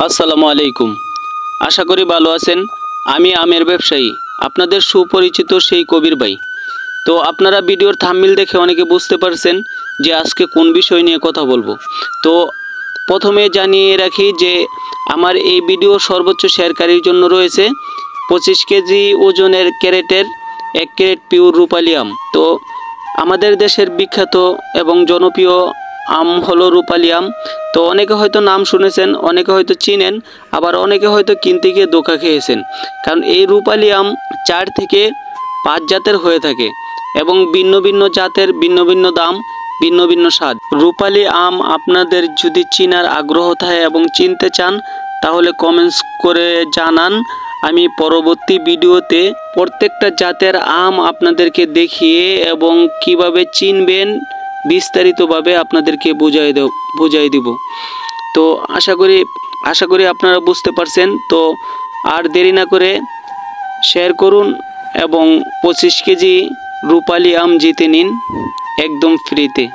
আসসালামু আলাইকুম। আশা করি ভালো আছেন। আমি আমের ব্যবসায়ী, আপনাদের সুপরিচিত সেই কবির ভাই। তো আপনারা ভিডিওর থাম্বনেল দেখে অনেকে বুঝতে পারছেন যে আজকে কোন বিষয় নিয়ে কথা বলবো। তো প্রথমে জানিয়ে রাখি যে আমার এই ভিডিও সর্বোচ্চ শেয়ারকারীর জন্য রয়েছে 25 কেজি ওজনের ক্যারেটের 1 ক্যারেট পিওর রূপালি আম। তো আমাদের দেশের বিখ্যাত এবং জনপ্রিয় আম হলো রূপালি আম। তো অনেকে হয়তো নাম শুনেছেন, অনেকে হয়তো চিনেন, আবার অনেকে হয়তো কিনতে গিয়ে ধোঁকা খেয়েছেন। কারণ এই রূপালি আম 4 থেকে 5 জাতের হয়ে থাকে এবং ভিন্ন ভিন্ন জাতের ভিন্ন ভিন্ন দাম, ভিন্ন ভিন্ন স্বাদ। রূপালি আম আপনাদের যদি চিনার আগ্রহ থাকে এবং চিনতে চান তাহলে কমেন্টস করে জানান। আমি পরবর্তী ভিডিওতে প্রত্যেকটা জাতের আম আপনাদেরকে দেখিয়ে এবং কিভাবে চিনবেন বিস্তারিতভাবে আপনাদেরকে বুঝাই দিব। তো আশা করি আপনারা বুঝতে পারছেন। তো আর দেরি না করে শেয়ার করুন এবং 25 কেজি রূপালি আম জিতে নিন একদম ফ্রিতে।